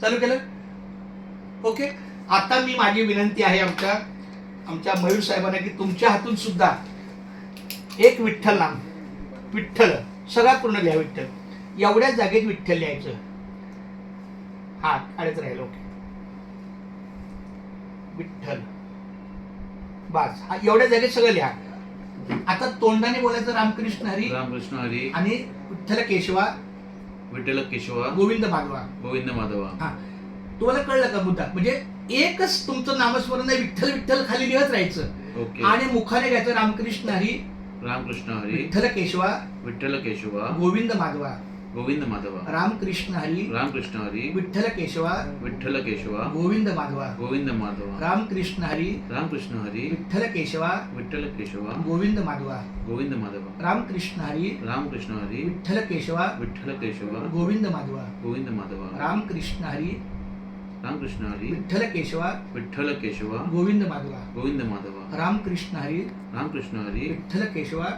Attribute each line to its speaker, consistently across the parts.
Speaker 1: चालू केलं. ओके. आता मी माझी विनंती आहे आमच्या मयूर साहेबांना की तुमच्या हातून सुद्धा एक विठ्ठल नाम, विठ्ठल सगळा पूर्ण लिहा. विठ्ठल एवढ्या जागेत विठ्ठल लिहायचं. हा अडत राहील. ओके. विठ्ठल बस. हा एवढ्या जागेत सगळं लिहा. आता तोंडाने बोलायचं रामकृष्ण हरी,
Speaker 2: रामकृष्ण हरी
Speaker 1: आणि विठ्ठल केशवा,
Speaker 2: विठ्ठल केशवा,
Speaker 1: गोविंद माधवा.
Speaker 2: गोविंद माधवा.
Speaker 1: हा तुम्हाला कळलं का मुद्दा? म्हणजे एकच तुमचं नामस्मरण आहे, विठ्ठल विठ्ठल खाली लिहत राहायचं.
Speaker 2: ओके.
Speaker 1: आणि मुखाने घ्यायचं रामकृष्ण हरी,
Speaker 2: रामकृष्ण हरी,
Speaker 1: विठ्ठल केशवा,
Speaker 2: विठ्ठल केशवा,
Speaker 1: गोविंद माधवा.
Speaker 2: गोविंद माधवा.
Speaker 1: रामकृष्ण हरी,
Speaker 2: रामकृष्ण हरी,
Speaker 1: विठ्ठल केशवा,
Speaker 2: विठ्ठल केशवा,
Speaker 1: गोविंद माधवा.
Speaker 2: गोविंद माधवा.
Speaker 1: रामकृष्ण हरी,
Speaker 2: रामकृष्ण हरी,
Speaker 1: विठ्ठल केशवा,
Speaker 2: विठ्ठल केशवा,
Speaker 1: गोविंद माधवा.
Speaker 2: गोविंद माधवा.
Speaker 1: रामकृष्ण हरी,
Speaker 2: रामकृष्ण हरी,
Speaker 1: विठ्ठल केशवा,
Speaker 2: विठ्ठल केशवा,
Speaker 1: गोविंद माधवा.
Speaker 2: गोविंद माधवा.
Speaker 1: रामकृष्ण हरी,
Speaker 2: रामकृष्ण हरी,
Speaker 1: विठ्ठल केशवा,
Speaker 2: विठ्ठल केशवा,
Speaker 1: गोविंद माधवा.
Speaker 2: गोविंद माधवा.
Speaker 1: रामकृष्ण हरी,
Speaker 2: रामकृष्ण हरी,
Speaker 1: विठ्ठल केशवा,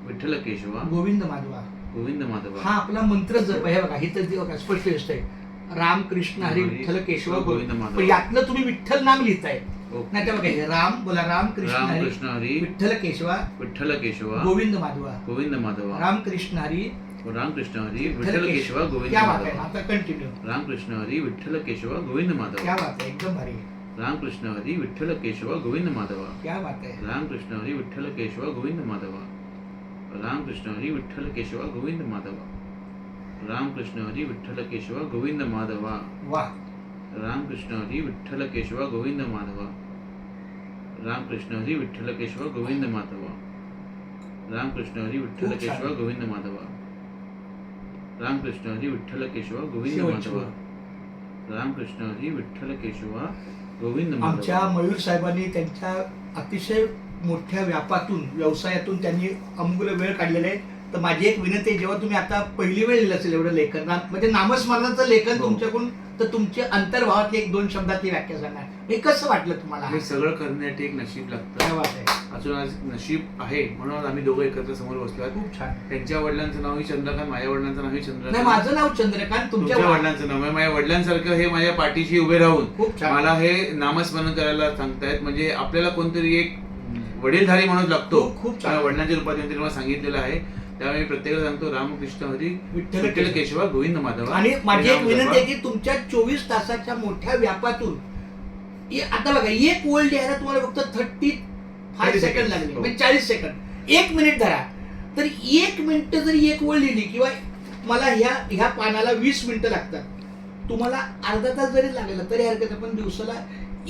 Speaker 2: विठ्ठल केशवा,
Speaker 1: गोविंद माधवा.
Speaker 2: गोविंद माधवा.
Speaker 1: हा आपला मंत्र जप आहे बघा. इथं ते बघा स्पष्ट दिसतंय रामकृष्ण हरी, विठ्ठल केशवा, गोविंद माधवा. पण यातलं तुम्ही विठ्ठल नाम लिहिताय. नाही तर बघा हे राम बोला, रामकृष्ण हरी,
Speaker 2: रामकृष्ण हरी,
Speaker 1: विठ्ठल केशवा,
Speaker 2: विठ्ठल केशवा,
Speaker 1: गोविंद माधवा.
Speaker 2: गोविंद माधवा.
Speaker 1: रामकृष्ण हरी,
Speaker 2: रामकृष्ण हरी, विठ्ठल केशवा, गोविंद
Speaker 1: क्या बात आहे.
Speaker 2: माधवा.
Speaker 1: आता कंटिन्यू.
Speaker 2: रामकृष्ण हरी, विठ्ठल केशवा, गोविंद
Speaker 1: क्या
Speaker 2: माधवा.
Speaker 1: बात आहे. एकदम भारी.
Speaker 2: रामकृष्ण हरी, विठ्ठल केशवा, गोविंद माधवा.
Speaker 1: क्या बात आहे.
Speaker 2: रामकृष्ण हरी, विठ्ठल केशवा, गोविंद माधवा. रामकृष्ण हरी, विठ्ठल केशवा, गोविंद माधवा. रामकृष्ण हरी, विठ्ठल केशवा, गोविंद माधवा.
Speaker 1: वाह.
Speaker 2: रामकृष्ण हरी, विठ्ठल केशवा, गोविंद माधवा. रामकृष्ण हरी, विठ्ठल केशवा, गोविंद माधवा. रामकृष्ण हरी, विठ्ठल
Speaker 1: खूप छान.
Speaker 2: केशवा, गोविंद माधवा. रामकृष्ण हरी, विठ्ठल केशवा, गोविंद
Speaker 1: शेवटचं.
Speaker 2: माधवा. रामकृष्ण हरी, विठ्ठल केशवा, गोविंद
Speaker 1: आमच्या
Speaker 2: माधवा.
Speaker 1: मयूर साहेबांनी त्यांच्या अतिशय मोठ्या व्यापातून, व्यवसायातून त्यांनी अमूल्य वेळ काढलेला आहे. तर माझी एक विनंती आहे, जेव्हा तुम्ही आता पहिली वेळ लिहिलं असेल एवढं लेखन, म्हणजे नामस्मरणाचं लेखन
Speaker 2: हो.
Speaker 1: तुमच्याकडून, तर तुमच्या अंतर्भावातली एक दोन शब्दातली व्याख्या सांगा. हे कसं वाटलं तुम्हाला?
Speaker 3: हे सगळं करण्यासाठी एक नशीब लागतं.
Speaker 1: काय बात आहे.
Speaker 3: अजून आज नशीब आहे म्हणून आम्ही दोघं एकत्र समोर बसलो.
Speaker 1: खूप छान.
Speaker 3: त्यांच्या वडिलांचं नावही चंद्रकांत, माझ्या वडिलांचं नावही
Speaker 1: नाही,
Speaker 3: चंद्रकांत.
Speaker 1: माझं नाव चंद्रकांत,
Speaker 3: तुमच्या वडिलांचं नाव आहे. माझ्या वडिलांसारखं हे माझ्या पाठीशी उभे राहून
Speaker 1: खूप छान.
Speaker 3: मला हे नामस्मरण करायला सांगतायत. म्हणजे आपल्याला कोणतरी एक वडीलधारी माणूस लागतो.
Speaker 1: खूप छान.
Speaker 3: माझ्या वडिलांच्या रूपात त्यांनी मला सांगितलेलं आहे. त्यामुळे मी प्रत्येकाला सांगतो रामकृष्ण हरी,
Speaker 1: विठ्ठल
Speaker 3: विठ्ठल केशवा, गोविंद माधवा.
Speaker 1: आणि माझी एक
Speaker 3: नाम
Speaker 1: विनंती
Speaker 3: जपा.
Speaker 1: आहे की तुमच्या 24 तासाच्या मोठ्या व्यापातून आता बघा एक ओळ लिहायला तुम्हाला फक्त 35 सेकंड लागले,
Speaker 3: हो.
Speaker 1: म्हणजे 40 सेकंद, 1 मिनिट धरा. तर 1 मिनिट जरी एक ओळ लिहिली, किंवा मला ह्या पानाला 20 मिनिटं लागतात, तुम्हाला अर्धा तास जरी लागला तरी हरकत नाही. पण दिवसाला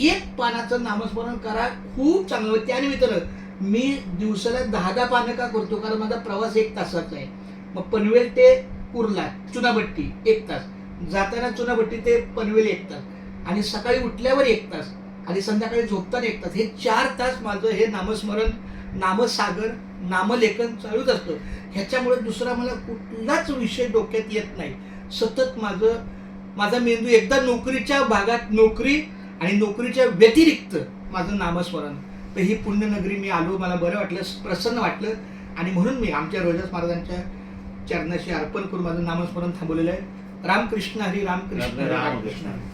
Speaker 1: 1 पानाचं नामस्मरण करा. खूप चांगलं. त्यानिमित्तानं मी दिवसाला 10 पानं का करतो? कारण माझा प्रवास 1 तासाचा आहे. मग पनवेल ते कुर्ला चुनाभट्टी 1 तास, जाताना चुनाभट्टी ते पनवेल 1 तास, आणि सकाळी उठल्यावर 1 तास, आणि संध्याकाळी झोपताना 1 तास. हे 4 तास माझं हे नामस्मरण, नामसागर, नामलेखन चालूच असतं. ह्याच्यामुळे दुसरा मला कुठलाच विषय डोक्यात येत नाही. सतत माझा मेंदू एकदा नोकरीच्या भागात, नोकरी आणि नोकरीच्या व्यतिरिक्त माझं नामस्मरण. तर ही पुण्यनगरी मी आलो, मला बरं वाटलं, प्रसन्न वाटलं, आणि म्हणून मी आमच्या रोहिदास महाराजांच्या चरणाशी अर्पण करून माझं नामस्मरण थांबवलेलं आहे. रामकृष्ण हरी, रामकृष्ण हरी, रामकृष्ण हरी.